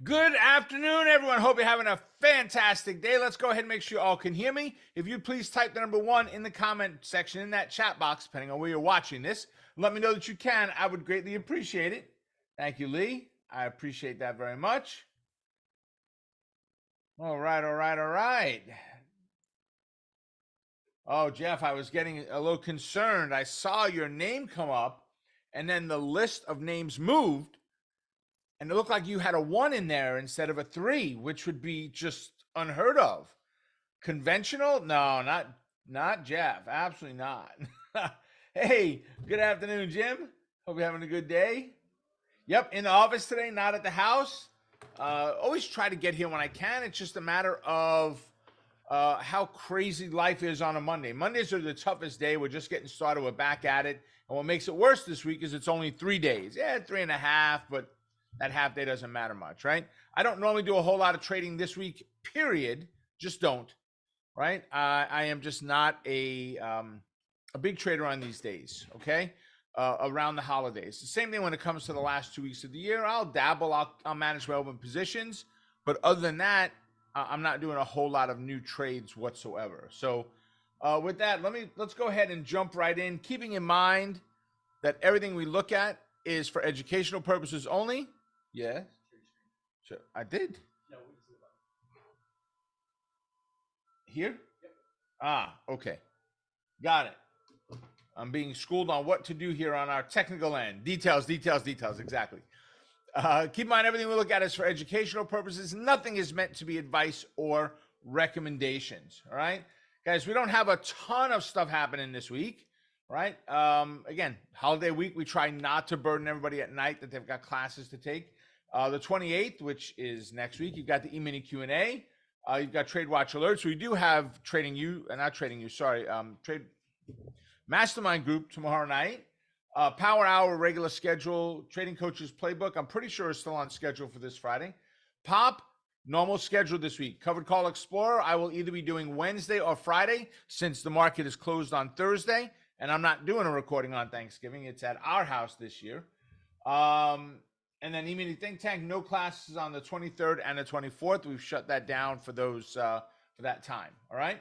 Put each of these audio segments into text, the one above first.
Good afternoon, everyone. Hope you're having a fantastic day. Let's go ahead and make sure you all can hear me. If you please type the number 1 in the comment section in that chat box, depending on where you're watching this. Let me know that you can. I would greatly appreciate it. Thank you, Lee. I appreciate that very much. All right. Oh, Jeff, I was getting a little concerned. I saw your name come up, and then the list of names moved. And it looked like you had a 1 in there instead of a 3, which would be just unheard of. Conventional? No, not Jeff. Absolutely not. Hey, good afternoon, Jim. Hope you're having a good day. Yep, in the office today, not at the house. Always try to get here when I can. It's just a matter of how crazy life is on a Monday. Mondays are the toughest day. We're just getting started. We're back at it. And what makes it worse this week is it's only 3 days. Yeah, 3.5, but that half day doesn't matter much, right? I don't normally do a whole lot of trading this week, period. Just don't, right? I am just not a big trader on these days, okay? Around the holidays. The same thing when it comes to the last 2 weeks of the year. I'll dabble, I'll manage my open positions. But other than that, I'm not doing a whole lot of new trades whatsoever. So with that, let's go ahead and jump right in, keeping in mind that everything we look at is for educational purposes only. Yeah, sure. I did. Here? Okay. Got it. I'm being schooled on what to do here on our technical end. Details. Exactly. Keep in mind, everything we look at is for educational purposes. Nothing is meant to be advice or recommendations. All right, guys, we don't have a ton of stuff happening this week. Right. Again, holiday week, we try not to burden everybody at night that they've got classes to take. The 28th, which is next week, you've got the e-mini Q&A. You've got Trade Watch Alerts. We do have Trade Mastermind Group tomorrow night. Power Hour, regular schedule. Trading Coaches Playbook, I'm pretty sure is still on schedule for this Friday. Pop, normal schedule this week. Covered Call Explorer, I will either be doing Wednesday or Friday since the market is closed on Thursday. And I'm not doing a recording on Thanksgiving. It's at our house this year. And then E-mini Think Tank, no classes on the 23rd and the 24th. We've shut that down for those for that time. All right.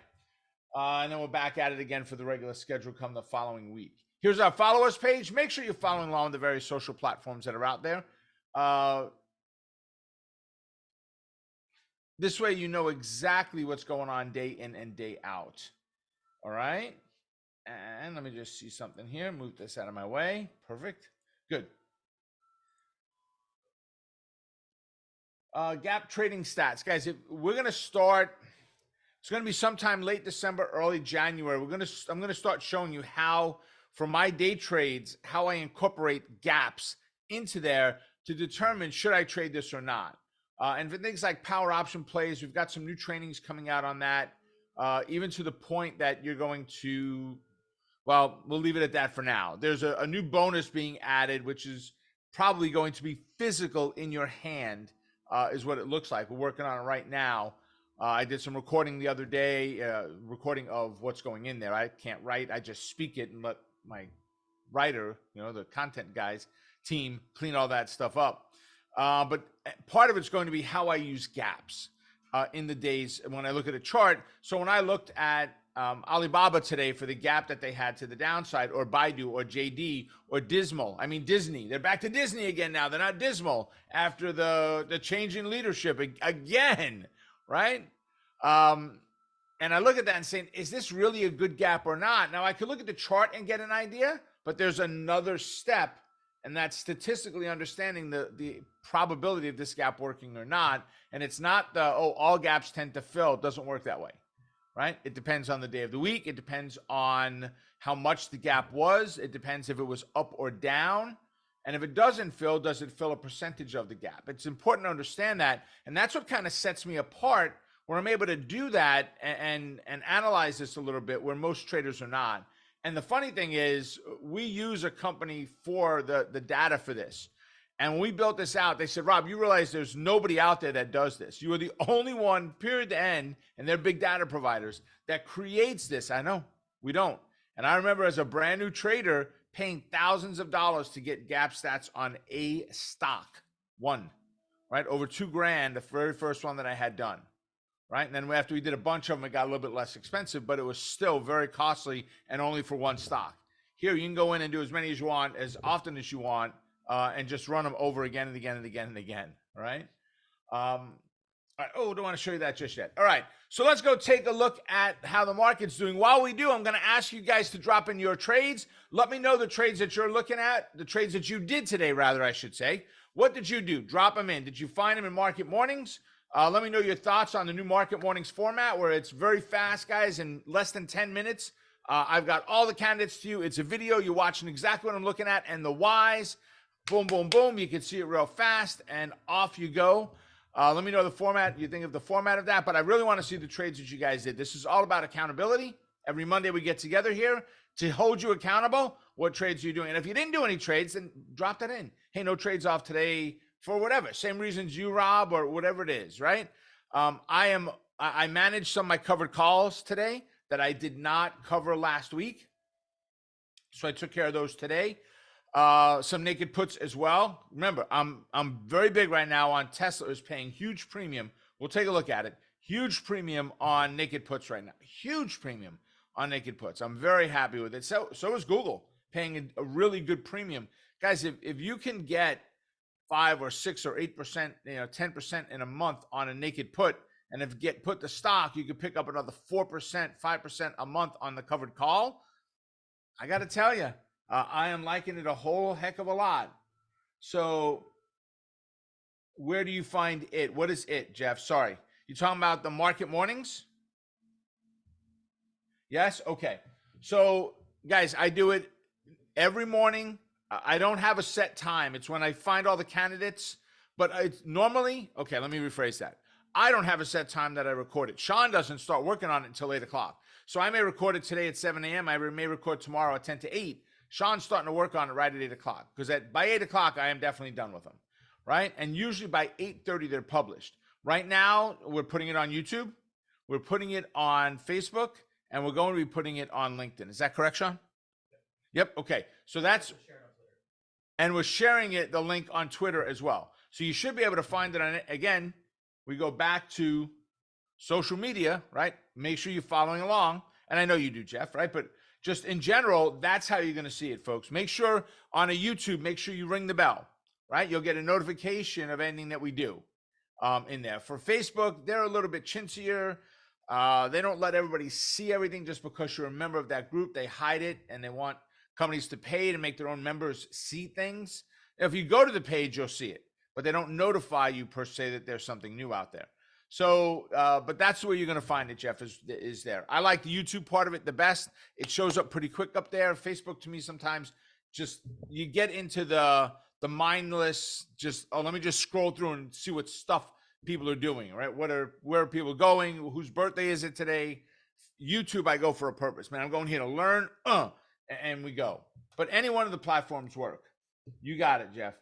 And then we're back at it again for the regular schedule come the following week. Here's our followers page. Make sure you're following along the various social platforms that are out there. This way you know exactly what's going on day in and day out. All right. And let me just see something here. Move this out of my way. Perfect. Good. Gap trading stats. Guys, we're going to start, it's going to be sometime late December, early January. I'm going to start showing you how, for my day trades, how I incorporate gaps into there to determine should I trade this or not. And for things like power option plays, we've got some new trainings coming out on that, even to the point that you're going to, well, we'll leave it at that for now. There's a new bonus being added, which is probably going to be physical in your hand, is what it looks like. We're working on it right now. I did some recording the other day, recording of what's going in there. I can't write. I just speak it and let my writer, the content guys team clean all that stuff up. But part of it's going to be how I use gaps in the days when I look at a chart. So when I looked at Alibaba today for the gap that they had to the downside, or Baidu, or JD, or Disney. They're back to Disney again now. They're not Dismal after the change in leadership again, right? And I look at that and saying, is this really a good gap or not? Now, I could look at the chart and get an idea, but there's another step, and that's statistically understanding the probability of this gap working or not. And it's not all gaps tend to fill. It doesn't work that way. Right? It depends on the day of the week. It depends on how much the gap was. It depends if it was up or down. And if it doesn't fill, does it fill a percentage of the gap? It's important to understand that. And that's what kind of sets me apart, where I'm able to do that and analyze this a little bit, where most traders are not. And the funny thing is, we use a company for the data for this. And when we built this out, they said, Rob, you realize there's nobody out there that does this. You are the only one, period to end, and they're big data providers, that creates this. I know, we don't. And I remember as a brand new trader paying thousands of dollars to get gap stats on a stock, one. right? Over 2 grand, the very first one that I had done, right? And then after we did a bunch of them, it got a little bit less expensive, but it was still very costly and only for one stock. Here, you can go in and do as many as you want, as often as you want, and just run them over again and again and again and again, all right? All right. Oh, don't want to show you that just yet. All right. So let's go take a look at how the market's doing. While we do, I'm going to ask you guys to drop in your trades. Let me know the trades that you're looking at, the trades that you did today, rather, I should say. What did you do? Drop them in. Did you find them in Market Mornings? Let me know your thoughts on the new Market Mornings format, where it's very fast, guys, in less than 10 minutes. I've got all the candidates to you. It's a video. You're watching exactly what I'm looking at and the whys. Boom, boom, boom. You can see it real fast, and off you go. Let me know the format, you think of the format of that, but I really want to see the trades that you guys did. This is all about accountability. Every Monday we get together here to hold you accountable. What trades are you doing? And if you didn't do any trades, then drop that in. Hey, no trades off today for whatever. Same reasons you, Rob, or whatever it is, right? I managed some of my covered calls today that I did not cover last week. So I took care of those today. Some naked puts as well. Remember, I'm very big right now on Tesla is paying huge premium. We'll take a look at it. Huge premium on naked puts right now. Huge premium on naked puts. I'm very happy with it. So is Google paying a really good premium. Guys, if you can get 5 or 6 or 8%, 10% in a month on a naked put, and if you put the stock, you can pick up another 4%, 5% a month on the covered call. I got to tell you, I am liking it a whole heck of a lot. So where do you find it? What is it, Jeff? Sorry. You talking about the Market Mornings? Yes? Okay. So, guys, I do it every morning. I don't have a set time. It's when I find all the candidates. But it's normally, okay, let me rephrase that. I don't have a set time that I record it. Sean doesn't start working on it until 8 o'clock. So I may record it today at 7 a.m. I may record tomorrow at 10 to 8. Sean's starting to work on it right at 8 o'clock because by 8 o'clock, I am definitely done with them, right? And usually by 8:30, they're published. Right now, we're putting it on YouTube. We're putting it on Facebook, and we're going to be putting it on LinkedIn. Is that correct, Sean? Yep. Okay. So that's, and we're sharing it, the link on Twitter as well. So you should be able to find it on it. Again, we go back to social media, right? Make sure you're following along. And I know you do, Jeff, right? But just in general, that's how you're going to see it, folks. Make sure on a YouTube, make sure you ring the bell, right? You'll get a notification of anything that we do in there. For Facebook, they're a little bit chintzier. They don't let everybody see everything just because you're a member of that group. They hide it, and they want companies to pay to make their own members see things. If you go to the page, you'll see it, but they don't notify you per se that there's something new out there. So, but that's where you're going to find it, Jeff, is there. I like the YouTube part of it the best. It shows up pretty quick up there. Facebook, to me, sometimes just you get into the mindless, just, oh, let me just scroll through and see what stuff people are doing, right? Where are people going? Whose birthday is it today? YouTube, I go for a purpose, man. I'm going here to learn, and we go. But any one of the platforms work. You got it, Jeff.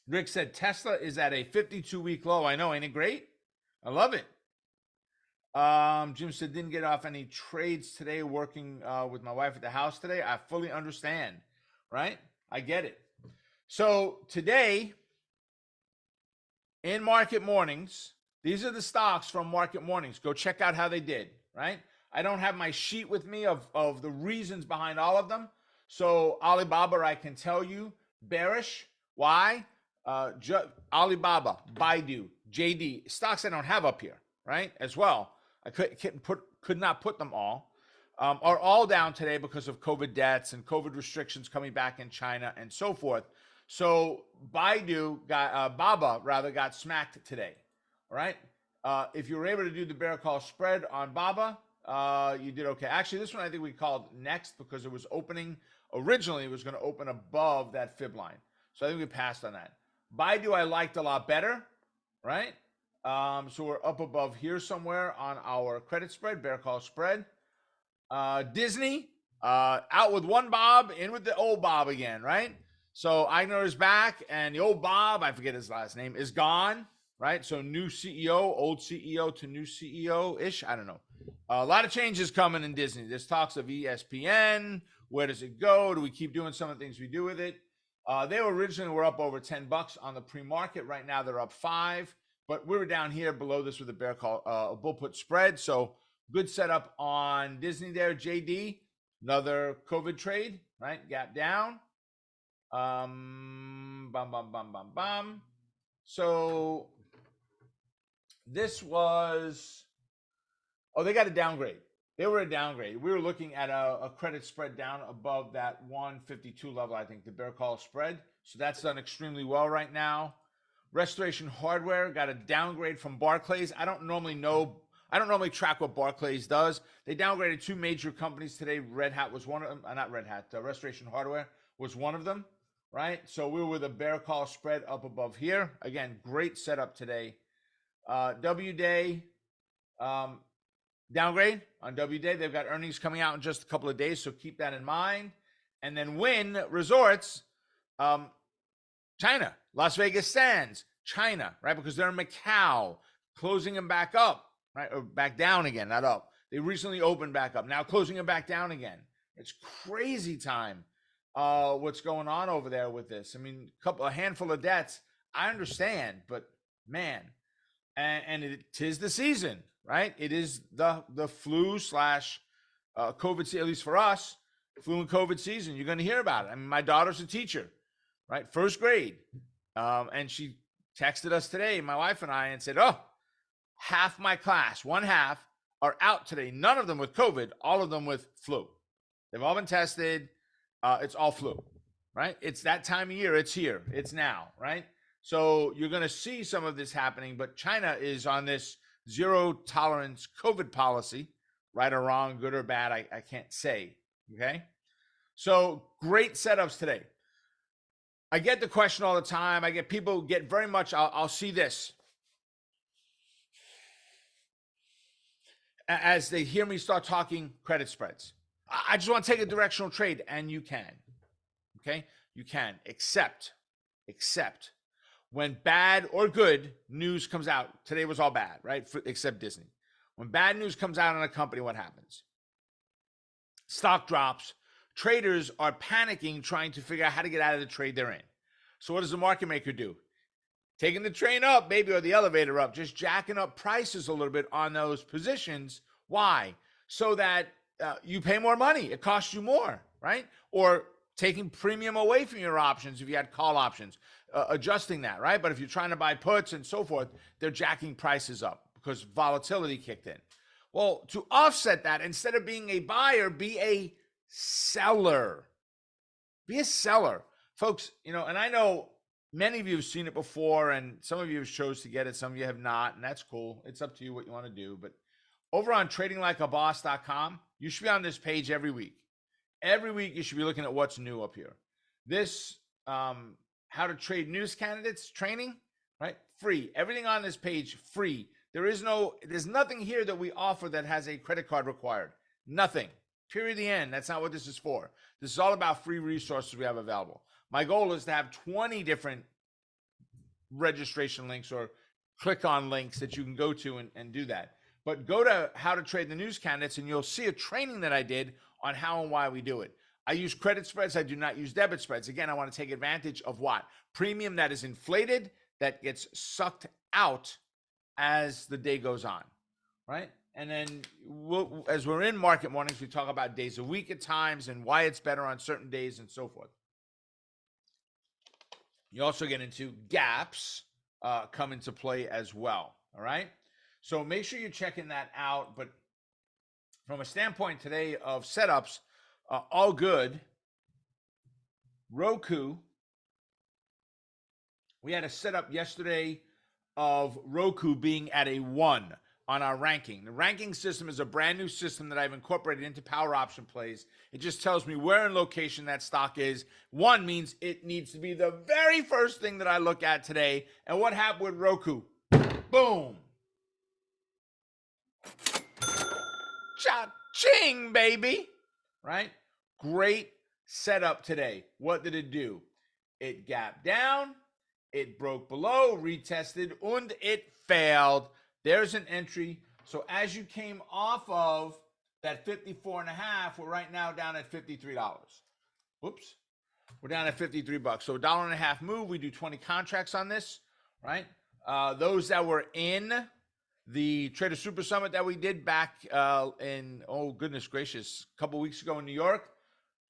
Rick said Tesla is at a 52-week low. I know, ain't it great? I love it. Jim said didn't get off any trades today working with my wife at the house today. I fully understand, right? I get it. So today in Market Mornings, these are the stocks from Market Mornings. Go check out how they did, right? I don't have my sheet with me of the reasons behind all of them. So Alibaba, I can tell you, bearish. Why? Alibaba, Baidu, JD, stocks I don't have up here, right? As well. I could not put them all. Are all down today because of COVID deaths and COVID restrictions coming back in China and so forth. So Baba got smacked today. All right. If you were able to do the bear call spread on Baba, you did okay. Actually, this one I think we called next because it was opening. Originally, it was going to open above that fib line. So I think we passed on that. Baidu I liked a lot better, right? So we're up above here somewhere on our credit spread, bear call spread. Disney, out with one Bob, in with the old Bob again, right? So Eigner is back, and the old Bob, I forget his last name, is gone, right? So new CEO, old CEO to new CEO-ish, I don't know. A lot of changes coming in Disney. There's talks of ESPN. Where does it go? Do we keep doing some of the things we do with it? They were up over $10 on the pre-market. Right now they're up 5, but we were down here below this with a bear call, a bull put spread. So good setup on Disney there. JD, another COVID trade, right? Gap down. Bum, bum, bum, bum, bum. So this was, oh, they got a downgrade. They were a downgrade. We were looking at a credit spread down above that 152 level, I think, the bear call spread. So that's done extremely well right now. Restoration Hardware got a downgrade from Barclays. I don't normally track what Barclays does. They downgraded 2 major companies today. Red Hat was one of them. Not Red Hat. Restoration Hardware was one of them, right? So we were with a bear call spread up above here. Again, great setup today. W-Day, downgrade on W-Day. They've got earnings coming out in just a couple of days, so keep that in mind. And then Wynn Resorts, China, Las Vegas Sands, China, right? Because they're in Macau, closing them back up, right? Or back down again, not up. They recently opened back up, now closing them back down again. It's crazy time what's going on over there with this. I mean, a handful of debts, I understand, but man, and it is the season, right? It is the flu slash COVID, at least for us, flu and COVID season. You're going to hear about it. I mean, my daughter's a teacher, right? First grade. And she texted us today, my wife and I, and said, oh, half my class, one half, are out today. None of them with COVID, all of them with flu. They've all been tested. It's all flu, right? It's that time of year. It's here. It's now, right? So you're going to see some of this happening, but China is on this zero tolerance COVID policy, right or wrong, good or bad, I can't say, okay? So great setups today. I get the question all the time. I get people get very much, I'll see this. As they hear me start talking credit spreads. I just want to take a directional trade, and you can, okay? You can, except when bad or good news comes out. Today was all bad, right? Except Disney. When bad news comes out on a company, what happens? Stock drops. Traders are panicking, trying to figure out how to get out of the trade they're in. So what does the market maker do? Taking the train up, maybe, or the elevator up, just jacking up prices a little bit on those positions. Why? So that you pay more money. It costs you more, right? Or taking premium away from your options if you had call options, adjusting that, right? But if you're trying to buy puts and so forth, they're jacking prices up because volatility kicked in. Well, to offset that, instead of being a buyer, be a seller. Be a seller. Folks, and I know many of you have seen it before, and some of you have chose to get it, some of you have not, and that's cool. It's up to you what you want to do. But over on tradinglikeaboss.com, you should be on this page every week. Every week, you should be looking at what's new up here. This how to trade news candidates training, right? Free. Everything on this page, free. There's nothing here that we offer that has a credit card required. Nothing. Period. The end. That's not what this is for. This is all about free resources we have available. My goal is to have 20 different registration links or click on links that you can go to and do that. But go to how to trade the news candidates and you'll see a training that I did on how and why we do it. I use credit spreads. I do not use debit spreads. Again, I want to take advantage of what? Premium that is inflated, that gets sucked out as the day goes on, right? And then as we're in market mornings, we talk about days a week at times and why it's better on certain days and so forth. You also get into gaps come into play as well, all right? So make sure you're checking that out. But from a standpoint today of setups, all good. Roku, we had a setup yesterday of Roku being at a 1 on our ranking. The ranking system is a brand new system that I've incorporated into power option plays. It just tells me where in location that stock is. 1 means it needs to be the very first thing that I look at today. And what happened with Roku? Boom. Cha-ching, baby. Right? Great setup today. What did it do? It gapped down, it broke below, retested, and it failed. There's an entry. So as you came off of that 54.5, we're right now down at $53. Whoops. We're down at 53 bucks. So $1.50 move. We do 20 contracts on this, right? Those that were in the Trader Super Summit that we did back in, oh, goodness gracious, a couple weeks ago in New York,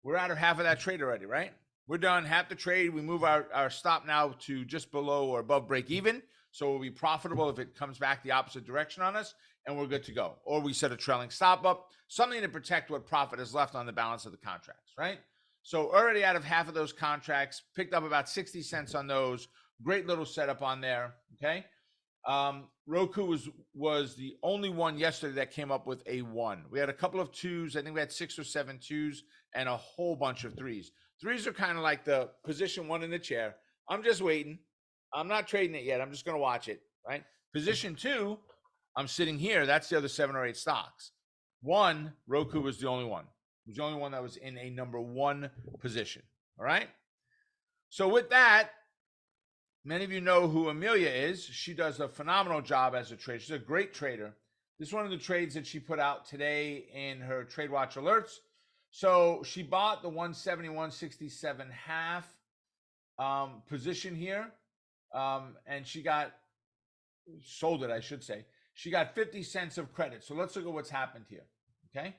we're out of half of that trade already, right? We're done half the trade. We move our stop now to just below or above break even. So we'll be profitable if it comes back the opposite direction on us, and we're good to go. Or we set a trailing stop up, something to protect what profit is left on the balance of the contracts, right? So already out of half of those contracts, picked up about 60 cents on those. Great little setup on there, okay? Roku was the only one yesterday that came up with a 1. We had a couple of 2s. I think we had 6 or 7 2s and a whole bunch of 3s. 3s are kind of like the position 1 in the chair. I'm just waiting. I'm not trading it yet. I'm just going to watch it, right? Position 2, I'm sitting here. That's the other 7 or 8 stocks. 1, Roku was the only one. It was the only one that was in a number 1 position, all right? So with that, many of you know who Amelia is. She does a phenomenal job as a trader. She's a great trader. This is one of the trades that she put out today in her Trade Watch alerts. So she bought the 171.67 half position here, and she sold it, I should say. She got 50 cents of credit. So let's look at what's happened here, okay?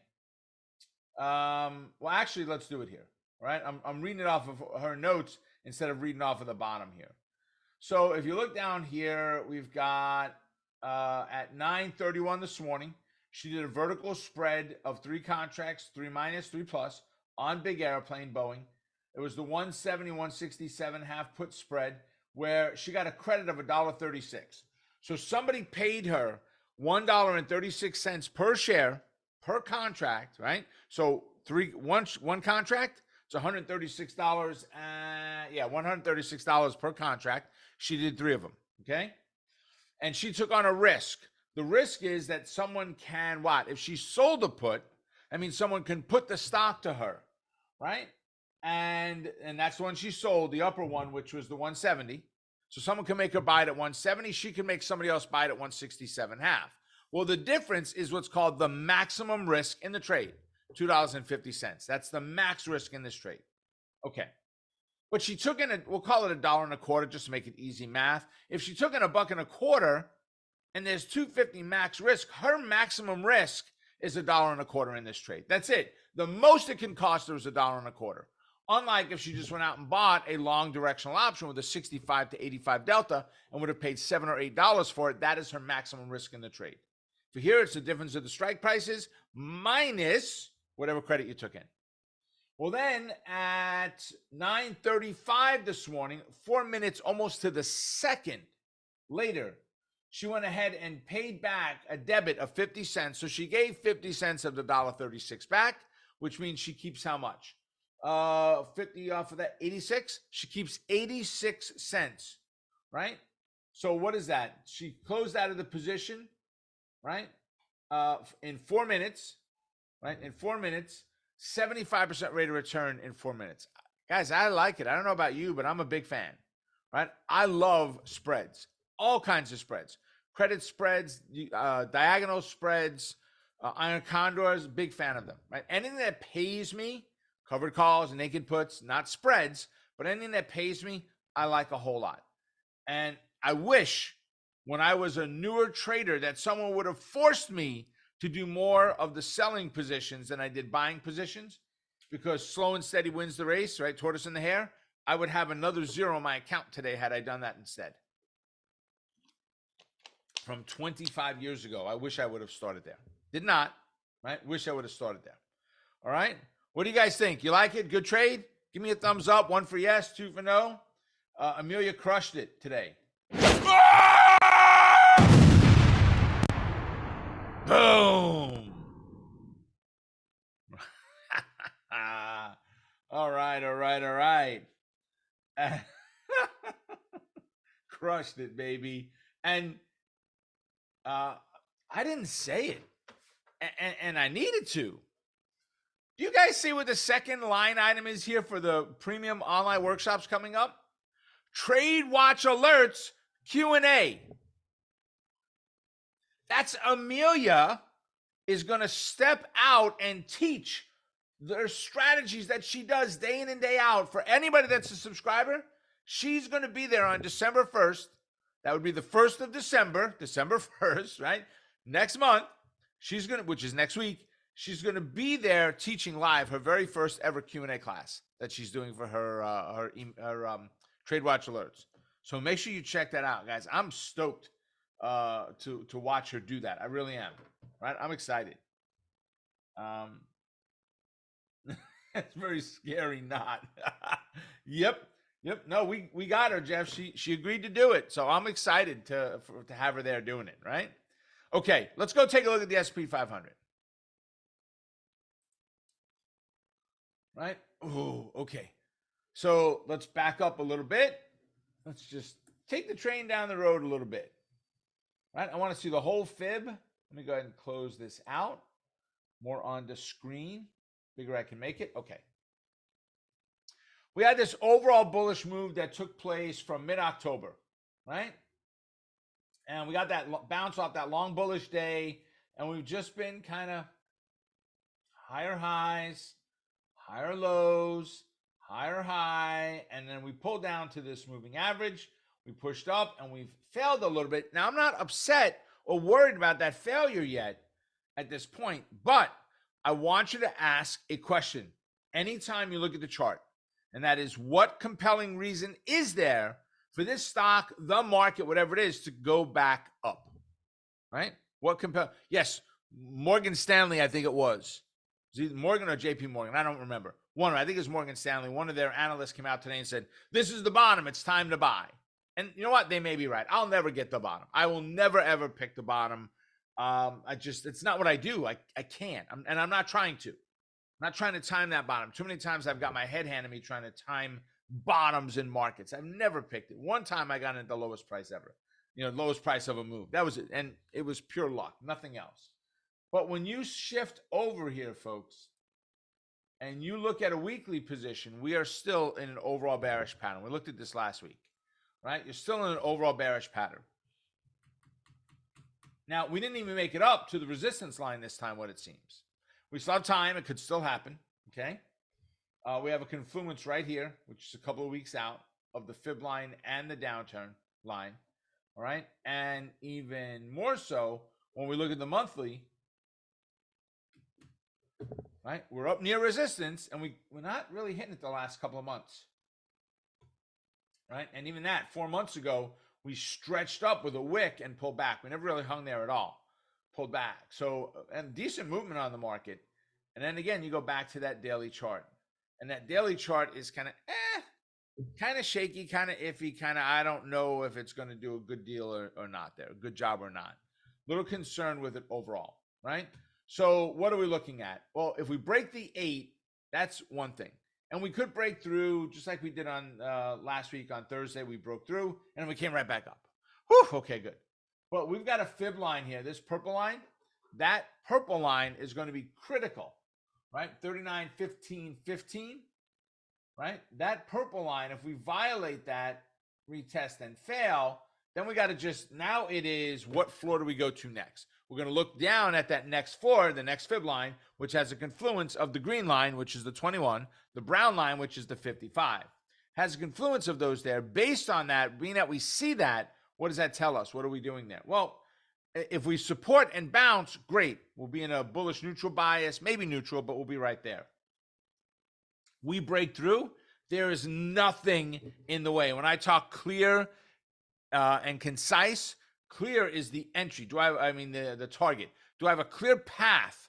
Well, actually, let's do it here, all right? I'm reading it off of her notes instead of reading off of the bottom here. So if you look down here, we've got at 9:31 this morning, she did a vertical spread of 3 contracts, 3 minus, 3 plus, on Big Airplane Boeing. It was the 171.67 half put spread where she got a credit of $1.36. So somebody paid her $1.36 per share per contract, right? So one contract, it's $136. $136 per contract. She did 3 of them, okay? And she took on a risk. The risk is that someone can what? If she sold a put, I mean, someone can put the stock to her, right? And that's the one she sold, the upper one, which was the 170. So someone can make her buy it at 170. She can make somebody else buy it at 167 half. Well, the difference is what's called the maximum risk in the trade, $2.50. That's the max risk in this trade. Okay. But she took in we'll call it $1.25 just to make it easy math. If she took in $1.25 and there's $2.50 max risk, her maximum risk is $1.25 in this trade. That's it. The most it can cost her is $1.25. Unlike if she just went out and bought a long directional option with a 65 to 85 delta and would have paid $7 or $8 for it, that is her maximum risk in the trade. For here, it's the difference of the strike prices minus whatever credit you took in. Well, then at 9:35 this morning, 4 minutes almost to the second later, she went ahead and paid back a debit of 50 cents. So she gave 50 cents of the $1.36 back, which means she keeps how much? 50 off of that, 86. She keeps 86 cents, right? So what is that? She closed out of the position, right? In 4 minutes, right? In 4 minutes, 75% rate of return in 4 minutes. Guys, I like it. I don't know about you, but I'm a big fan, right? I love spreads, all kinds of spreads, credit spreads, diagonal spreads, iron condors, big fan of them, right? Anything that pays me, covered calls, naked puts, not spreads, but anything that pays me, I like a whole lot. And I wish when I was a newer trader that someone would have forced me to do more of the selling positions than I did buying positions, because slow and steady wins the race, right? Tortoise in the hare. I would have another 0 in my account today had I done that instead. From 25 years ago, I wish I would have started there. Did not, right? Wish I would have started there. All right. What do you guys think? You like it? Good trade? Give me a thumbs up. 1 for yes, 2 for no. Amelia crushed it today. Boom. All right. Crushed it, baby. And I didn't say it. And I needed to. Do you guys see what the second line item is here for the premium online workshops coming up? Trade Watch Alerts Q&A. That's Amelia is going to step out and teach There's strategies that she does day in and day out. For anybody that's a subscriber, she's going to be there on December 1st. That would be the 1st of December, December 1st, right? Next month, she's going to, which is next week, she's going to be there teaching live her very first ever Q&A class that she's doing for her Trade Watch alerts. So make sure you check that out, guys. I'm stoked to watch her do that. I really am. Right? I'm excited. It's very scary. Not. Yep. No, we got her, Jeff. She agreed to do it, so I'm excited to have her there doing it. Right? Okay, let's go take a look at the SP 500. Right? Oh, okay. So let's back up a little bit. Let's just take the train down the road a little bit. Right? I want to see the whole fib. Let me go ahead and close this out. More on the screen. Bigger I can make it. Okay. We had this overall bullish move that took place from mid-October, right? And we got that bounce off that long bullish day, and we've just been kind of higher highs, higher lows, higher high, and then we pulled down to this moving average. We pushed up, and we've failed a little bit. Now, I'm not upset or worried about that failure yet at this point, but I want you to ask a question anytime you look at the chart, and that is, what compelling reason is there for this stock, the market, whatever it is, to go back up, right? Yes, Morgan Stanley, I think it was. Was it Morgan or JP Morgan? I don't remember. I think it was Morgan Stanley. One of their analysts came out today and said, this is the bottom. It's time to buy. And you know what? They may be right. I'll never get the bottom. I will never, ever pick the bottom. It's not what I do. I can't. I'm not trying to. I'm not trying to time that bottom. Too many times I've got my head handed me trying to time bottoms in markets. I've never picked it. One time I got into the lowest price ever. Lowest price of a move. That was it. And it was pure luck, nothing else. But when you shift over here, folks, and you look at a weekly position, we are still in an overall bearish pattern. We looked at this last week, right? You're still in an overall bearish pattern. Now, we didn't even make it up to the resistance line this time, what it seems. We still have time. It could still happen, okay? We have a confluence right here, which is a couple of weeks out, of the fib line and the downturn line, all right? And even more so, when we look at the monthly, right? We're up near resistance, and we're not really hitting it the last couple of months, right? And even that, 4 months ago, we stretched up with a wick and pulled back. We never really hung there at all. Pulled back. So, and decent movement on the market. And then again, you go back to that daily chart. And that daily chart is kind of shaky, kind of iffy, I don't know if it's going to do a good deal or not there, a good job or not. Little concerned with it overall, right? So what are we looking at? Well, if we break the 8, that's one thing. And we could break through, just like we did on last week on Thursday. We broke through, and we came right back up. Whew, okay, good. But we've got a fib line here. This purple line, that purple line is going to be critical, right? 39, 15, 15, right? That purple line, if we violate that, retest and fail, then we got to just, now it is, what floor do we go to next? We're going to look down at that next floor, the next fib line, which has a confluence of the green line, which is the 21, the brown line, which is the 55. Has a confluence of those there. Based on that, being that we see that, what does that tell us? What are we doing there? Well, if we support and bounce, great. We'll be in a bullish neutral bias, maybe neutral, but we'll be right there. We break through, there is nothing in the way. When I talk clear and concise, clear is the entry. The target. Do I have a clear path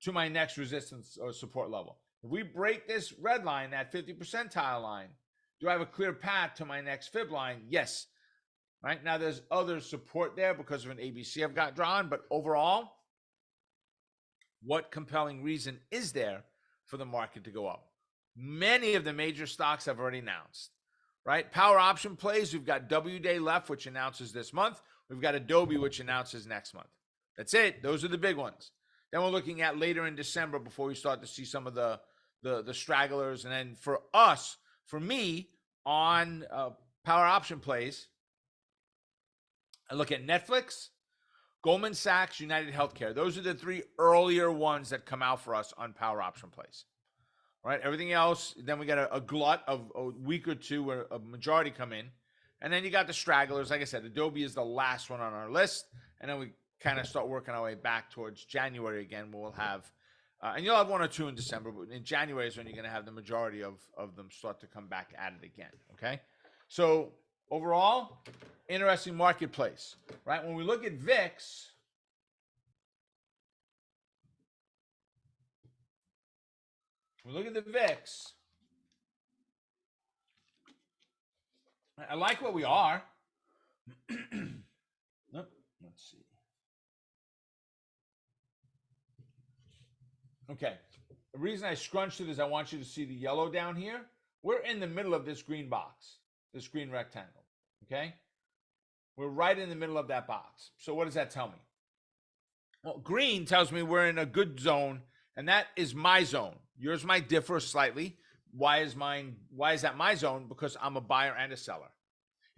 to my next resistance or support level? If we break this red line, that 50 percentile line, do I have a clear path to my next fib line? Yes. Right now, there's other support there because of an ABC I've got drawn, but overall, what compelling reason is there for the market to go up? Many of the major stocks have already announced, right? Power option plays, we've got W Day left, which announces this month. We've got Adobe, which announces next month. That's it. Those are the big ones. Then we're looking at later in December before we start to see some of the stragglers. And then for me, on power option plays, I look at Netflix, Goldman Sachs, United Healthcare. Those are the 3 earlier ones that come out for us on power option plays. right? Everything else, then we got a glut of a week or two where a majority come in. And then you got the stragglers. Like I said, Adobe is the last one on our list. And then we kind of start working our way back towards January again, where we'll have, and you'll have one or two in December, but in January is when you're going to have the majority of them start to come back at it again, okay? So overall, interesting marketplace, right? When we look at VIX, we look at the VIX, I like where we are. Let's see. Okay. The reason I scrunched it is I want you to see the yellow down here. We're in the middle of this green box, this green rectangle, okay? We're right in the middle of that box. So what does that tell me? Well, green tells me we're in a good zone, and that is my zone. Yours might differ slightly. Why is that my zone? Because I'm a buyer and a seller.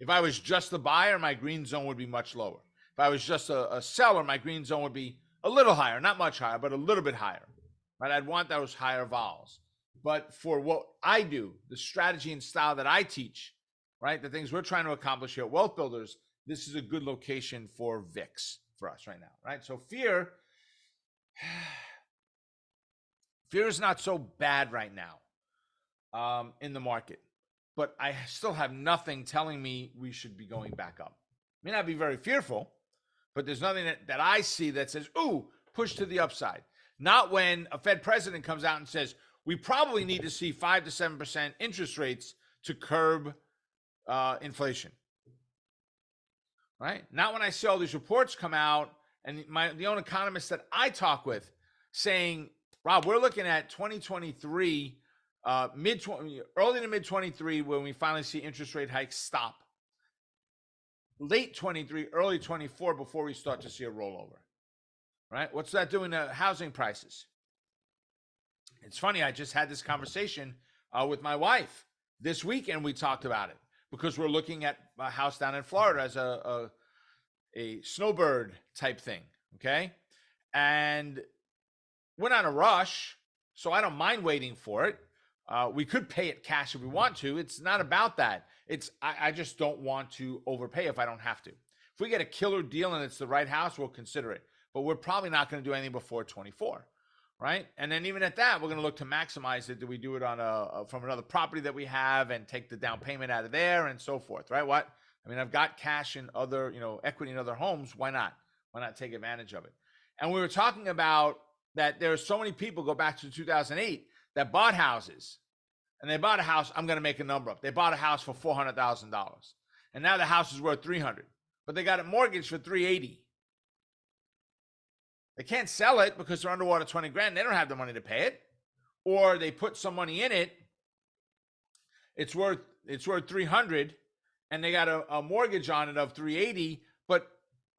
If I was just a buyer, my green zone would be much lower. If I was just a seller, my green zone would be a little higher, not much higher, but a little bit higher, right? I'd want those higher vols. But for what I do, the strategy and style that I teach, right, the things we're trying to accomplish here at Wealth Builders, this is a good location for VIX for us right now, right? So fear is not so bad right now in the market, but I still have nothing telling me we should be going back up. May not be very fearful, but there's nothing that I see that says, ooh, push to the upside. Not when a Fed president comes out and says, we probably need to see 5 to 7% interest rates to curb inflation, right? Not when I see all these reports come out and the own economists that I talk with saying, Rob, we're looking at 2023, early to mid 23, when we finally see interest rate hikes stop. Late 23, early 24, before we start to see a rollover, right? What's that doing to housing prices? It's funny, I just had this conversation with my wife this weekend. We talked about it because we're looking at a house down in Florida as a snowbird type thing, okay? And we're not in a rush, so I don't mind waiting for it. We could pay it cash if we want to. It's not about that. I just don't want to overpay if I don't have to. If we get a killer deal and it's the right house, we'll consider it. But we're probably not going to do anything before 24, right? And then even at that, we're going to look to maximize it. Do we do it on from another property that we have and take the down payment out of there and so forth, right? I mean, I've got cash in other, equity in other homes. Why not? Why not take advantage of it? And we were talking about that there are so many people, go back to 2008, that bought houses. And they bought a house, I'm going to make a number up. They bought a house for $400,000. And now the house is worth $300,000. But they got it mortgaged for $380,000. They can't sell it because they're underwater $20,000. They don't have the money to pay it. Or they put some money in it. It's worth $300,000, and they got a mortgage on it of $380,000, but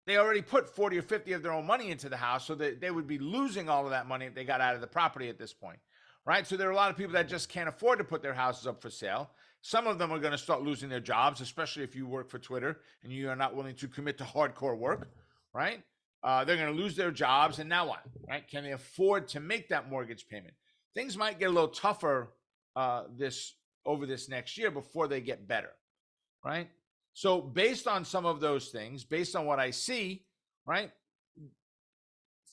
they already put 40 or 50 of their own money into the house, so that they would be losing all of that money if they got out of the property at this point, right? So there are a lot of people that just can't afford to put their houses up for sale. Some of them are going to start losing their jobs, especially if you work for Twitter and you are not willing to commit to hardcore work, right? They're going to lose their jobs, and now what, right? Can they afford to make that mortgage payment? Things might get a little tougher over this next year before they get better, right? So based on some of those things, based on what I see, right,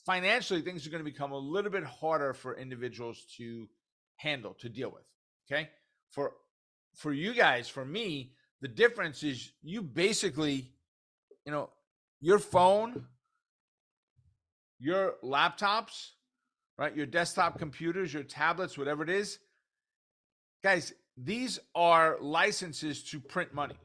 financially, things are going to become a little bit harder for individuals to handle, to deal with, okay? For you guys, for me, the difference is you basically, your phone, your laptops, right, your desktop computers, your tablets, whatever it is, guys, these are licenses to print money.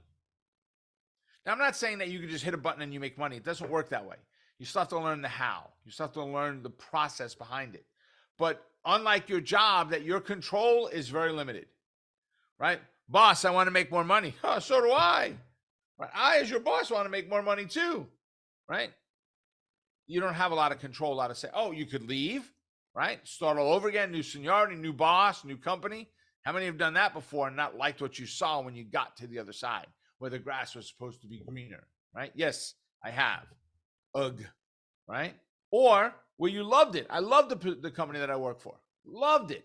Now, I'm not saying that you can just hit a button and you make money. It doesn't work that way. You still have to learn the how. You still have to learn the process behind it. But unlike your job, that your control is very limited, right? Boss, I want to make more money. Oh, so do I. Right? I, as your boss, want to make more money too, right? You don't have a lot of control, a lot of say. Oh, you could leave, right? Start all over again, new seniority, new boss, new company. How many have done that before and not liked what you saw when you got to the other side, where the grass was supposed to be greener, right? Yes, I have. Ugh, right? Or where you loved it. I loved the company that I work for. Loved it.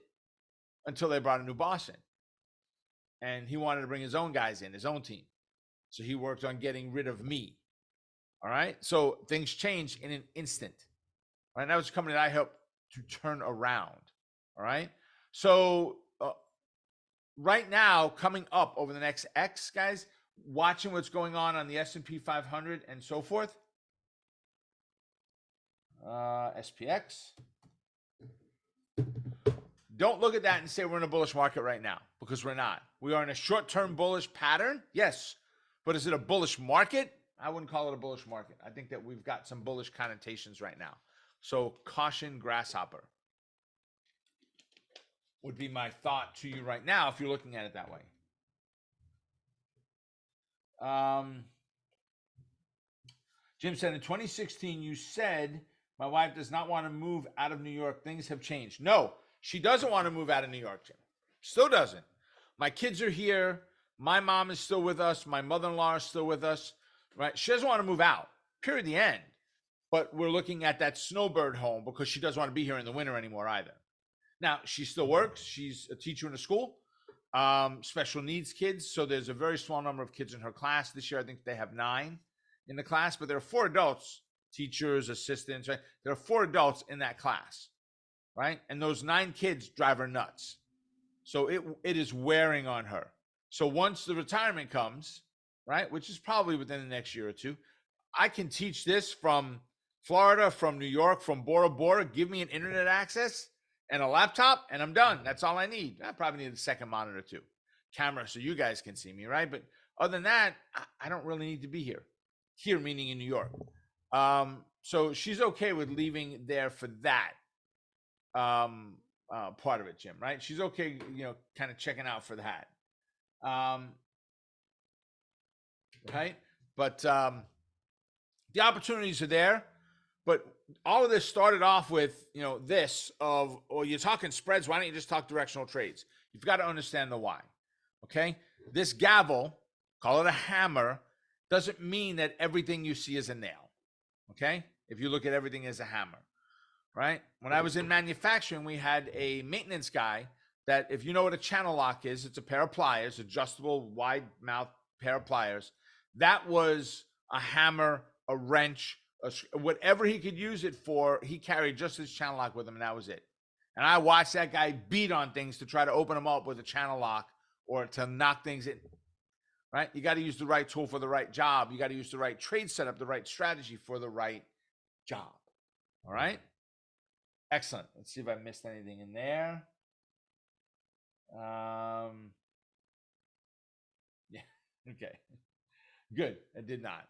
until they brought a new boss in. And he wanted to bring his own guys in, his own team. So he worked on getting rid of me. All right. So things change in an instant. All right. That was a company that I helped to turn around. All right. So right now, coming up over the next X, guys, watching what's going on the S&P 500 and so forth. SPX. Don't look at that and say we're in a bullish market right now, because we're not. We are in a short-term bullish pattern, yes. But is it a bullish market? I wouldn't call it a bullish market. I think that we've got some bullish connotations right now. So caution, grasshopper would be my thought to you right now if you're looking at it that way. Jim said in 2016, you said my wife does not want to move out of New York. Things have changed. No, she doesn't want to move out of New York, Jim. Still doesn't. My kids are here. My mom is still with us. My mother-in-law is still with us, right? She doesn't want to move out, period, the end. But we're looking at that snowbird home because she doesn't want to be here in the winter anymore either. Now, she still works. She's a teacher in a school, special needs kids. So there's a very small number of kids in her class. This year, I think they have 9 in the class, but there are 4 adults, teachers, assistants, right? There are 4 adults in that class, right? And those 9 kids drive her nuts. So it is wearing on her. So once the retirement comes, right, which is probably within the next year or 2, I can teach this from Florida, from New York, from Bora Bora. Give me an internet access and a laptop, and I'm done. That's all I need. I probably need a second monitor too, camera, so you guys can see me, right? But other than that, I don't really need to be here. Here meaning in New York. So she's okay with leaving there for that part of it, Jim, right? She's okay, kind of checking out for that. Right? But the opportunities are there. But all of this started off with, you're talking spreads. Why don't you just talk directional trades? You've got to understand the why. Okay? This gavel, call it a hammer, doesn't mean that everything you see is a nail. Okay? If you look at everything as a hammer, right? When I was in manufacturing, we had a maintenance guy that, if you know what a channel lock is, it's a pair of pliers, adjustable wide mouth pair of pliers. That was a hammer, a wrench, whatever he could use it for. He carried just his channel lock with him, and that was it. And I watched that guy beat on things to try to open them up with a channel lock or to knock things in. Right? You got to use the right tool for the right job. You got to use the right trade setup, the right strategy for the right job. All right? Excellent. Let's see if I missed anything in there. Yeah. Okay. Good. I did not.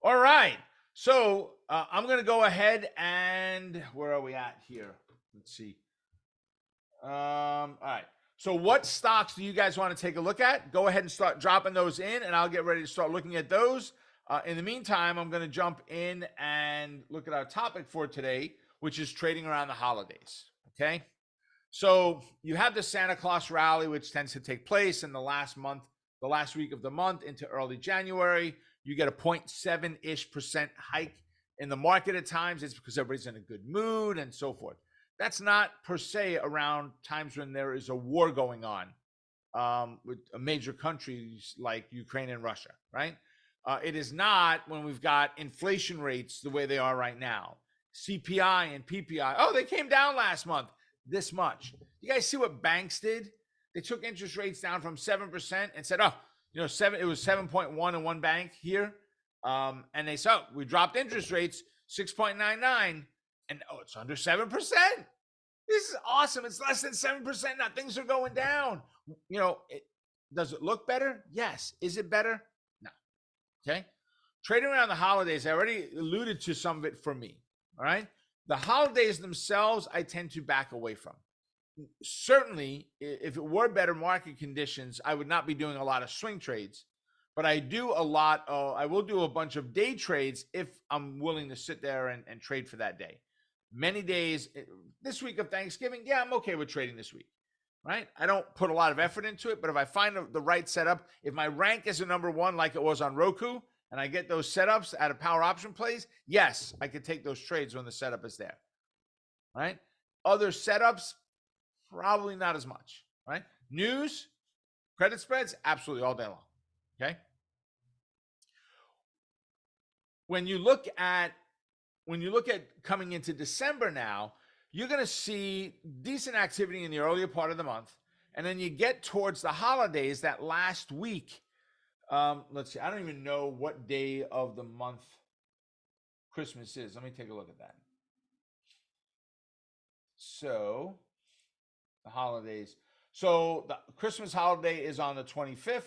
All right. So I'm going to go ahead and where are we at here? Let's see. All right. So what stocks do you guys want to take a look at? Go ahead and start dropping those in, and I'll get ready to start looking at those. In the meantime, I'm going to jump in and look at our topic for today, which is trading around the holidays. Okay. So you have the Santa Claus rally, which tends to take place in the last week of the month into early January. You get a 0.7-ish% hike in the market at times. It's because everybody's in a good mood and so forth. That's not per se around times when there is a war going on with major countries like Ukraine and Russia, right? It is not when we've got inflation rates the way they are right now. CPI and PPI. Oh, they came down last month this much. You guys see what banks did? They took interest rates down from 7% and said, it was 7.1 in one bank here. And they said, we dropped interest rates 6.99 and it's under 7%. This is awesome. It's less than 7% now. Things are going down. Does it look better? Yes. Is it better? No. Okay. Trading around the holidays, I already alluded to some of it for me. All right. The holidays themselves, I tend to back away from. Certainly, if it were better market conditions, I would not be doing a lot of swing trades, but I will do a bunch of day trades if I'm willing to sit there and trade for that day. Many days this week of Thanksgiving, yeah, I'm okay with trading this week, right? I don't put a lot of effort into it, but if I find the right setup, if my rank is a number 1 like it was on Roku, and I get those setups out of power option plays, yes, I could take those trades when the setup is there, right? Other setups, probably not as much. right? News, credit spreads, absolutely all day long. Okay. When you look at coming into December now, you're going to see decent activity in the earlier part of the month, and then you get towards the holidays that last week. Let's see. I don't even know what day of the month Christmas is. Let me take a look at that. So the holidays. So the Christmas holiday is on the 25th.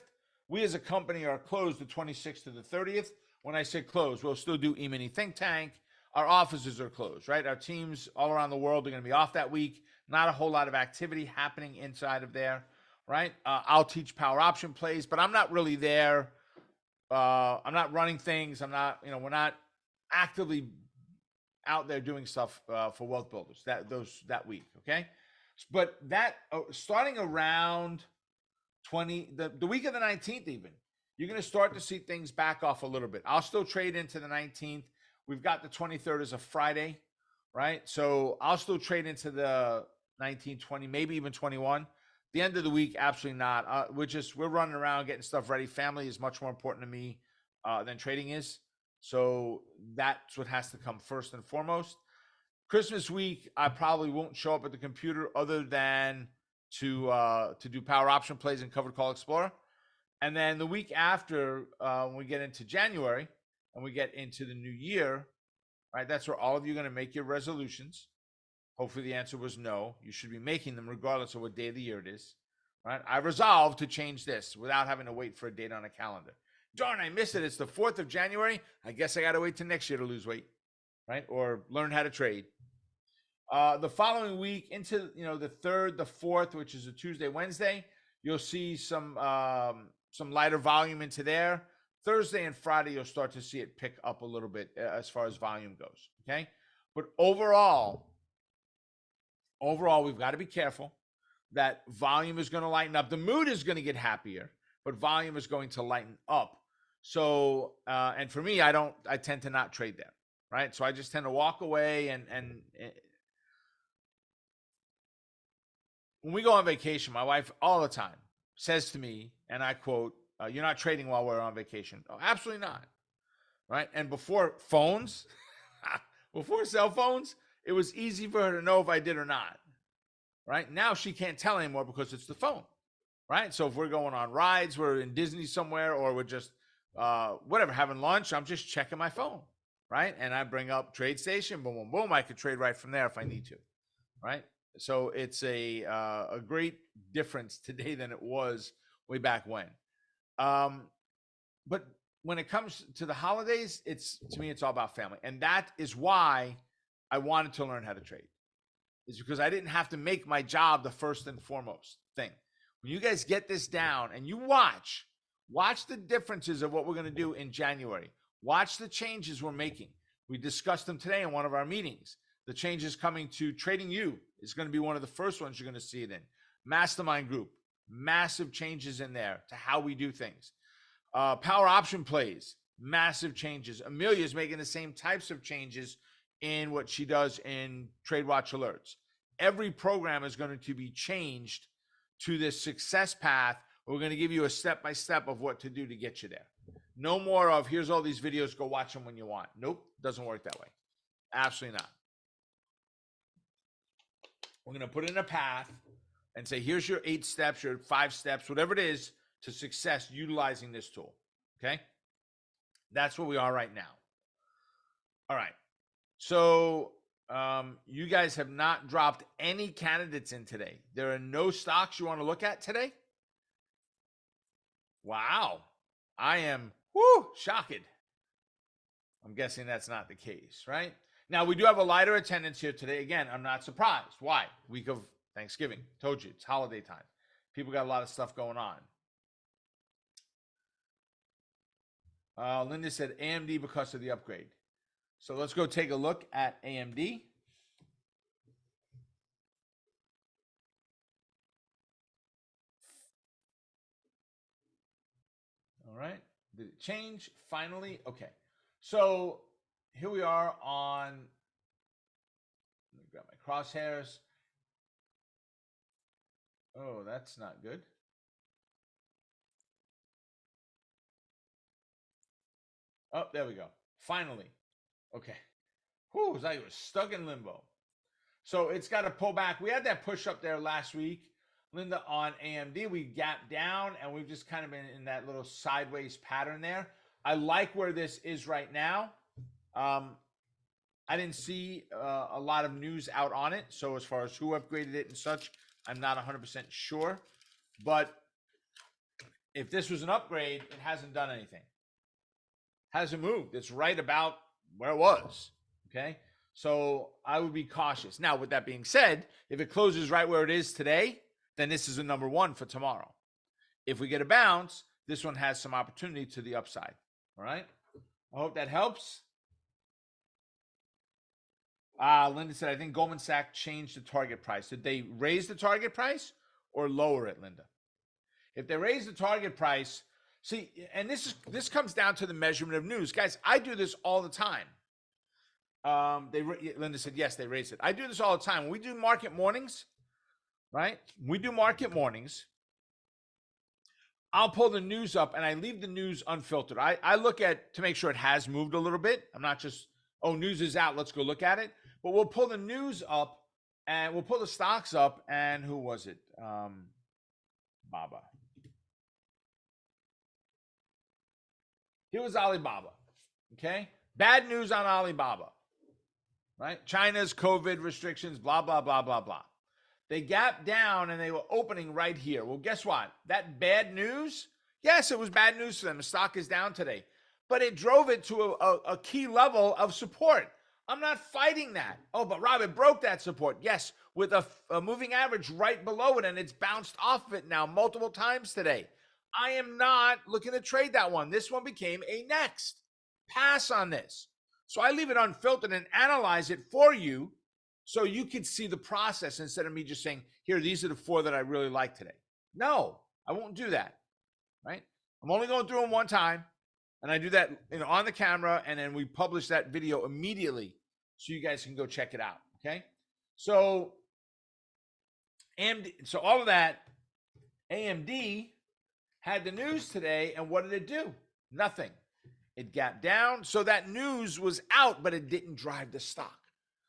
We as a company are closed the 26th to the 30th. When I say closed, we'll still do E-Mini Think Tank. Our offices are closed, right? Our teams all around the world are going to be off that week. Not a whole lot of activity happening inside of there, right? I'll teach power option plays, but I'm not really there. I'm not running things. I'm not, we're not actively out there doing stuff for wealth builders that week. Okay. But that starting around the week of the 19th, even you're going to start to see things back off a little bit. I'll still trade into the 19th. We've got the 23rd as a Friday, right? So I'll still trade into the 19, 20, maybe even 21. The end of the week, absolutely not. We're running around getting stuff ready. Family is much more important to me than trading is. So that's what has to come first and foremost. Christmas week, I probably won't show up at the computer other than to do power option plays in Covered Call Explorer. And then the week after, when we get into January and we get into the new year, right? That's where all of you are going to make your resolutions. Hopefully the answer was no. You should be making them regardless of what day of the year it is, right? I resolved to change this without having to wait for a date on a calendar. Darn, I missed it. It's the 4th of January. I guess I got to wait till next year to lose weight, right? Or learn how to trade. The following week into, the 3rd, the 4th, which is a Tuesday, Wednesday, you'll see some lighter volume into there. Thursday and Friday, you'll start to see it pick up a little bit as far as volume goes. Okay. But overall, we've got to be careful that volume is going to lighten up. The mood is going to get happier, but volume is going to lighten up. So, and for me, I tend to not trade there, right? So I just tend to walk away and when we go on vacation, my wife all the time says to me, and I quote, "You're not trading while we're on vacation." Oh, absolutely not, right? And before phones, before cell phones, it was easy for her to know if I did or not, right? Now she can't tell anymore because it's the phone, right? So if we're going on rides, we're in Disney somewhere, or we're just whatever, having lunch, I'm just checking my phone, right? And I bring up Trade Station, boom, boom, boom. I could trade right from there if I need to, right? So it's a great difference today than it was way back when. But when it comes to the holidays, to me, it's all about family. And that is why I wanted to learn how to trade. It's because I didn't have to make my job the first and foremost thing. When you guys get this down and you watch the differences of what we're going to do in January. Watch the changes we're making. We discussed them today in one of our meetings. The changes coming to Trading You is going to be one of the first ones you're going to see it in. Mastermind Group, massive changes in there to how we do things. Power option plays, massive changes. Amelia is making the same types of changes in what she does in Trade Watch Alerts. Every program is going to be changed to this success path. We're going to give you a step-by-step of what to do to get you there. No more of, here's all these videos, go watch them when you want. Nope, doesn't work that way. Absolutely not. We're going to put in a path and say, here's your 8 steps, your 5 steps, whatever it is, to success utilizing this tool. Okay? That's where we are right now. All right. So you guys have not dropped any candidates in today. There are no stocks you want to look at today? Wow. I am shocked. I'm guessing that's not the case, right? Now, we do have a lighter attendance here today. Again, I'm not surprised. Why? Week of Thanksgiving. Told you, it's holiday time. People got a lot of stuff going on. Linda said AMD because of the upgrade. So let's go take a look at AMD. All right. Did it change finally? Okay. So here we are on, let me grab my crosshairs. Oh, that's not good. Oh, there we go. Finally. Okay. Whew, it was like it was stuck in limbo. So it's got to pull back. We had that push up there last week, Linda, on AMD. We gapped down and we've just kind of been in that little sideways pattern there. I like where this is right now. I didn't see a lot of news out on it. So as far as who upgraded it and such, I'm not 100% sure. But if this was an upgrade, it hasn't done anything. Hasn't moved. It's right about where it was. Okay. So I would be cautious. Now, with that being said, if it closes right where it is today, then this is a number one for tomorrow. If we get a bounce, this one has some opportunity to the upside. All right. I hope that helps. Linda said, I think Goldman Sachs changed the target price. Did they raise the target price or lower it, Linda? If they raise the target price, see, and this comes down to the measurement of news. Guys, I do this all the time. Linda said, yes, they raised it. I do this all the time. When we do market mornings, right? We do market mornings. I'll pull the news up and I leave the news unfiltered. I look at to make sure it has moved a little bit. I'm not just, oh, news is out, let's go look at it. But we'll pull the news up and we'll pull the stocks up. And who was it? Baba. Here was Alibaba. Okay. Bad news on Alibaba. Right? China's COVID restrictions, blah, blah, blah, blah, blah. They gapped down and they were opening right here. Well, guess what? That bad news, yes, it was bad news for them. The stock is down today, but it drove it to a key level of support. I'm not fighting that. Oh, but Rob, it broke that support. Yes, with a moving average right below it, and it's bounced off of it now multiple times today. I am not looking to trade that one. This one became a next. Pass on this. So I leave it unfiltered and analyze it for you so you can see the process instead of me just saying, here, these are the 4 that I really like today. No, I won't do that, right? I'm only going through them one time, and I do that on the camera, and then we publish that video immediately so you guys can go check it out, okay? So all of that, AMD had the news today, and what did it do? Nothing. It gapped down. So that news was out, but it didn't drive the stock.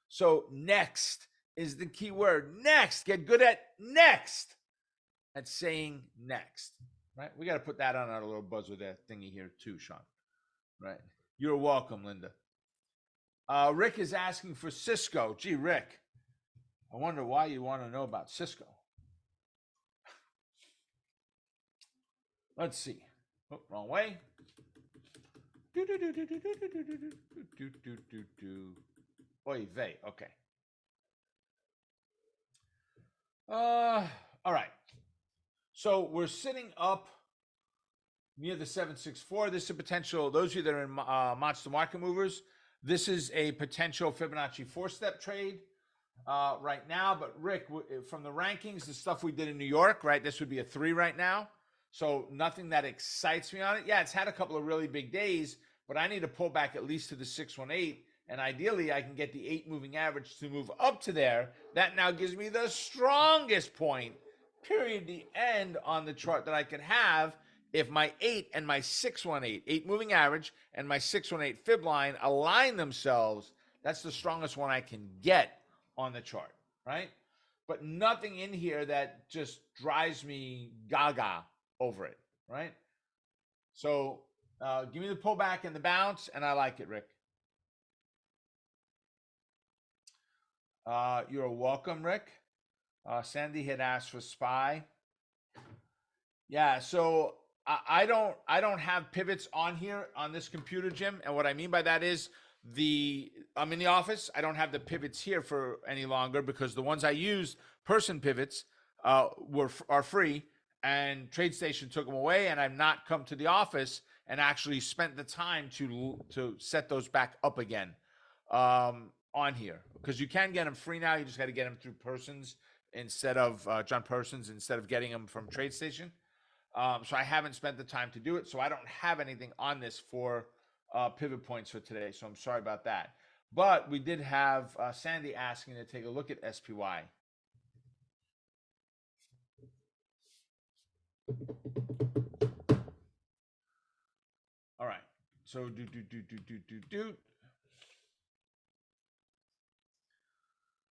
So next is the key word. Next. Get good at next. At saying next. Right? We got to put that on our little buzzer there thingy here too, Sean. Right? You're welcome, Linda. Rick is asking for Cisco. Gee, Rick, I wonder why you want to know about Cisco. Let's see. Oh, wrong way. Oy vey. Okay. All right. So we're sitting up near the 764. This is a potential, those of you that are in monster market movers, this is a potential Fibonacci 4-step trade right now. But Rick, from the rankings, the stuff we did in New York, right? This would be a 3 right now. So nothing that excites me on it. Yeah, it's had a couple of really big days, but I need to pull back at least to the 618. And ideally, I can get the 8 moving average to move up to there. That now gives me the strongest point, period, the end on the chart that I could have if my 8 and my 618, 8 moving average and my 618 fib line align themselves. That's the strongest one I can get on the chart, right? But nothing in here that just drives me gaga over it, right? So give me the pullback and the bounce, and I like it, Rick. You're welcome, Rick. Sandy had asked for SPY. Yeah, so I don't have pivots on here on this computer, Jim. And what I mean by that is I'm in the office. I don't have the pivots here for any longer because the ones I used, person pivots, are free, and TradeStation took them away, and I've not come to the office and actually spent the time to set those back up again on here, because you can get them free now. You just got to get them through Persons instead of John Persons instead of getting them from TradeStation. So I haven't spent the time to do it. So I don't have anything on this for pivot points for today. So I'm sorry about that. But we did have Sandy asking to take a look at SPY. All right. So do.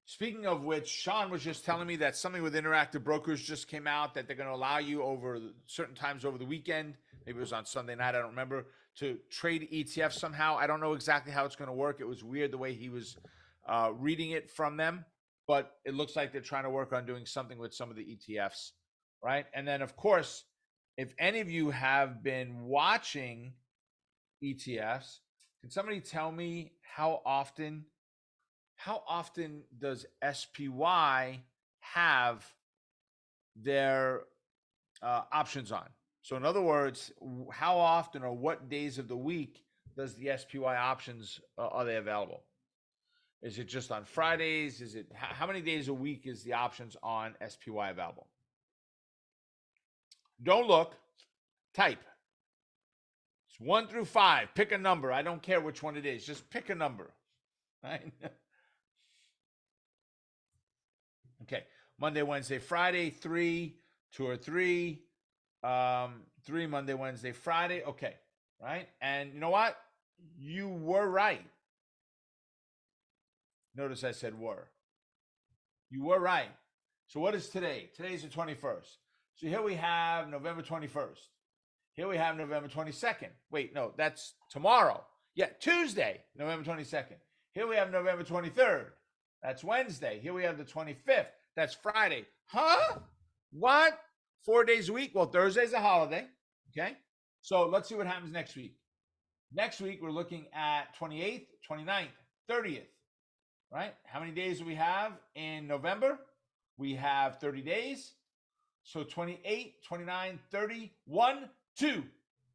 Speaking of which, Sean was just telling me that something with Interactive Brokers just came out that they're going to allow you over certain times over the weekend. Maybe it was on Sunday night. I don't remember, to trade ETFs somehow. I don't know exactly how it's going to work. It was weird the way he was reading it from them, but it looks like they're trying to work on doing something with some of the ETFs, right? And then, of course, if any of you have been watching ETFs, can somebody tell me how often does SPY have their options on? So in other words, how often or what days of the week does the SPY options are they available? Is it just on Fridays? Is it how many days a week is the options on SPY available? Don't look, type. It's 1 through 5. Pick a number. I don't care which one it is. Just pick a number. Right? Okay. Monday, Wednesday, Friday, 3, 2 or 3. 3 Monday, Wednesday, Friday. Okay. Right. And you know what? You were right. Notice I said were. You were right. So what is today? Today's the 21st. So here we have November 21st. Here we have November 22nd. Wait, no, that's tomorrow. Yeah, Tuesday, November 22nd. Here we have November 23rd. That's Wednesday. Here we have the 25th. That's Friday. Huh? What? 4 days a week? Well, Thursday's a holiday. Okay. So let's see what happens next week. Next week, we're looking at 28th, 29th, 30th. Right? How many days do we have in November? We have 30 days. So 28, 29, 30, 1, 2.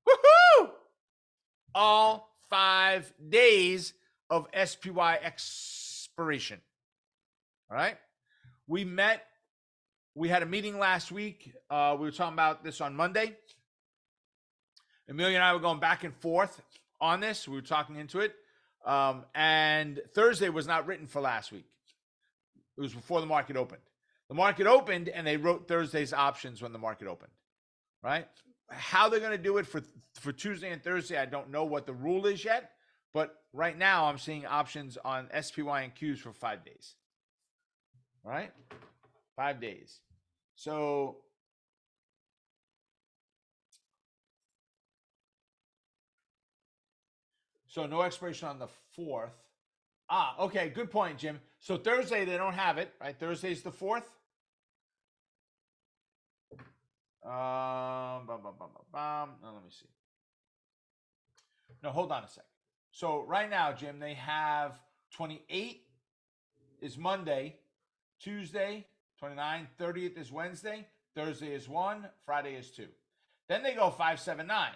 Woohoo! All 5 days of SPY expiration. All right. We had a meeting last week. We were talking about this on Monday. Amelia and I were going back and forth on this. We were talking into it. And Thursday was not written for last week. It was before the market opened. The market opened and they wrote Thursday's options when the market opened, right? How they're going to do it for Tuesday and Thursday, I don't know what the rule is yet. But right now I'm seeing options on SPY and Qs for 5 days, right? 5 days. So no expiration on the 4th. Okay. Good point, Jim. So Thursday, they don't have it, right? Thursday's the 4th. No, let me see. No, hold on a sec. So right now, Jim, they have 28 is Monday, Tuesday, 29, 30th is Wednesday, Thursday is 1, Friday is 2. Then they go 5, 7, 9.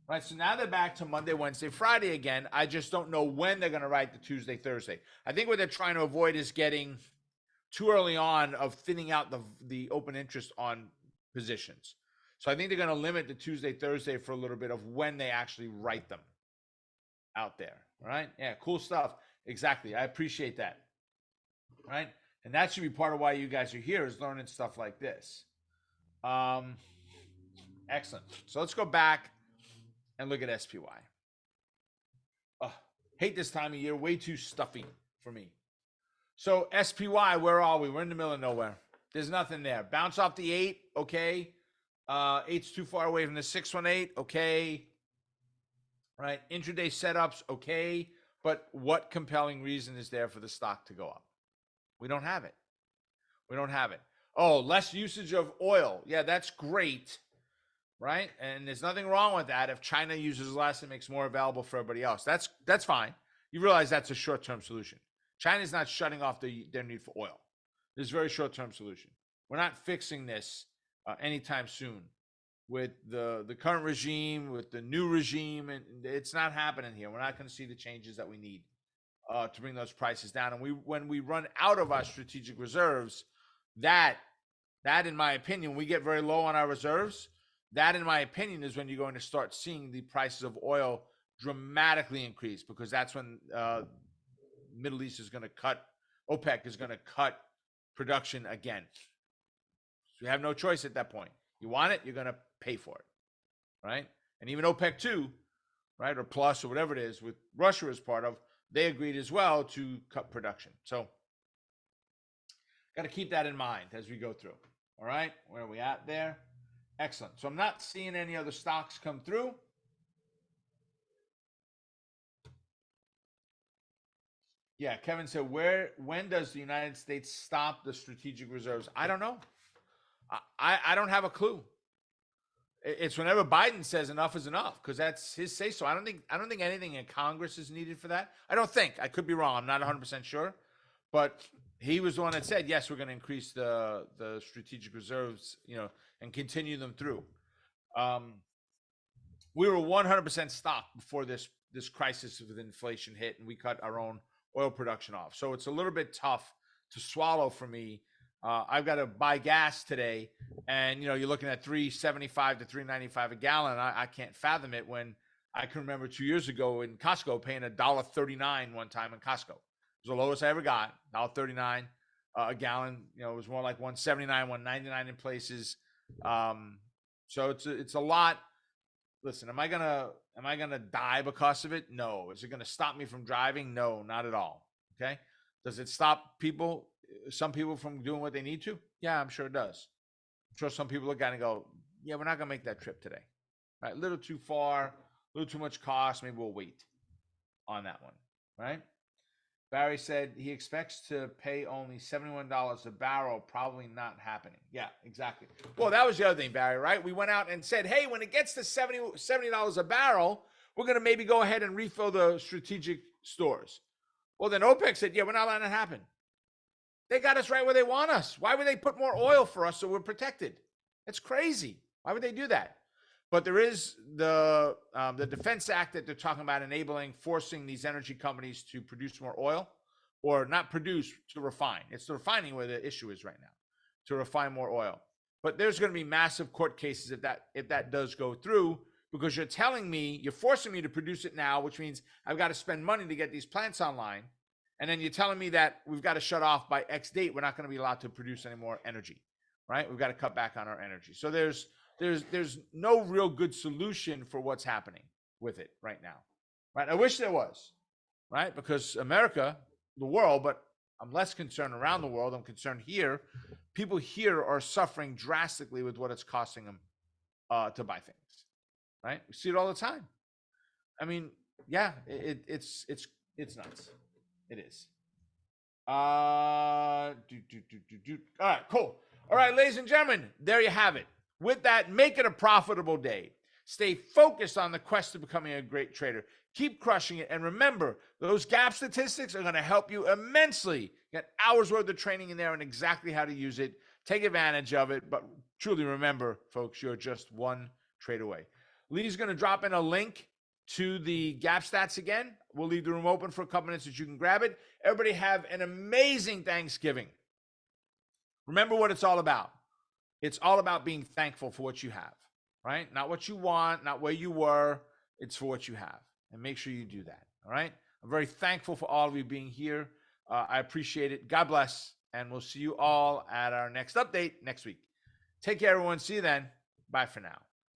Right, so now they're back to Monday, Wednesday, Friday again. I just don't know when they're going to write the Tuesday, Thursday. I think what they're trying to avoid is getting too early on of thinning out the open interest on positions. So I think they're going to limit the Tuesday, Thursday for a little bit of when they actually write them out there. All right, yeah, cool stuff. Exactly, I appreciate that. All right, and that should be part of why you guys are here, is learning stuff like this. Excellent. So let's go back and look at SPY. Hate this time of year. Way too stuffy for me. So SPY, where are we? We're in the middle of nowhere. There's nothing there. Bounce off the 8. Okay. 8's too far away from the 618. Okay. Right. Intraday setups. Okay. But what compelling reason is there for the stock to go up? We don't have it. We don't have it. Oh, less usage of oil. Yeah, that's great. Right? And there's nothing wrong with that. If China uses less, it makes more available for everybody else. That's fine. You realize that's a short-term solution. China's not shutting off their need for oil. This is a very short-term solution. We're not fixing this anytime soon with the current regime, with the new regime, and it's not happening here. We're not going to see the changes that we need to bring those prices down. And when we run out of our strategic reserves, that in my opinion, we get very low on our reserves. That, in my opinion, is when you're going to start seeing the prices of oil dramatically increase, because that's when Middle East is going to cut, OPEC is going to cut production again. So you have no choice at that point. You want it, you're going to pay for it, right? And even OPEC 2, right, or plus or whatever it is, with Russia as part of, they agreed as well to cut production. So got to keep that in mind as we go through. All right, where are we at there? Excellent. So I'm not seeing any other stocks come through. Yeah, Kevin said, when does the United States stop the strategic reserves? I don't know. I don't have a clue. It's whenever Biden says enough is enough, because that's his say so. I don't think anything in Congress is needed for that. I don't think. I could be wrong. I'm not 100% sure. But he was the one that said, yes, we're going to increase the strategic reserves, and continue them through. We were 100% stocked before this crisis with inflation hit, and we cut our own oil production off. So it's a little bit tough to swallow for me. I've got to buy gas today, and you're looking at $3.75 to $3.95 a gallon. I can't fathom it when I can remember 2 years ago in Costco paying $1.39 one time in Costco. It was the lowest I ever got, $1.39 a gallon. It was more like $1.79, $1.99 in places. So it's a lot. Listen, am I gonna die because of it? No. Is it gonna stop me from driving? No, not at all. Okay. Does it stop some people from doing what they need to? Yeah, I'm sure it does. I'm sure some people look at it and go, yeah, we're not gonna make that trip today. Right? A little too far, a little too much cost. Maybe we'll wait on that one. Right? Barry said he expects to pay only $71 a barrel. Probably not happening. Yeah, exactly. Well, that was the other thing, Barry, right? We went out and said, hey, when it gets to $70 a barrel, we're going to maybe go ahead and refill the strategic stores. Well, then OPEC said, yeah, we're not letting that happen. They got us right where they want us. Why would they put more oil for us so we're protected? It's crazy. Why would they do that? But there is the Defense Act that they're talking about forcing these energy companies to produce more oil, or not produce, to refine. It's the refining where the issue is right now, to refine more oil. But there's going to be massive court cases if that does go through, because you're forcing me to produce it now, which means I've got to spend money to get these plants online. And then you're telling me that we've got to shut off by X date. We're not going to be allowed to produce any more energy, right? We've got to cut back on our energy. So there's no real good solution for what's happening with it right now, right? I wish there was, right? Because America, the world, but I'm less concerned around the world. I'm concerned here. People here are suffering drastically with what it's costing them to buy things, right? We see it all the time. I mean, yeah, it's nuts. It is. All right, cool. All right, ladies and gentlemen, there you have it. With that, make it a profitable day. Stay focused on the quest to becoming a great trader. Keep crushing it. And remember, those gap statistics are going to help you immensely. Get hours worth of training in there and exactly how to use it. Take advantage of it. But truly remember, folks, you're just one trade away. Lee's going to drop in a link to the gap stats again. We'll leave the room open for a couple minutes so you can grab it. Everybody have an amazing Thanksgiving. Remember what it's all about. It's all about being thankful for what you have, right? Not what you want, not where you were. It's for what you have. And make sure you do that, all right? I'm very thankful for all of you being here. I appreciate it. God bless. And we'll see you all at our next update next week. Take care, everyone. See you then. Bye for now.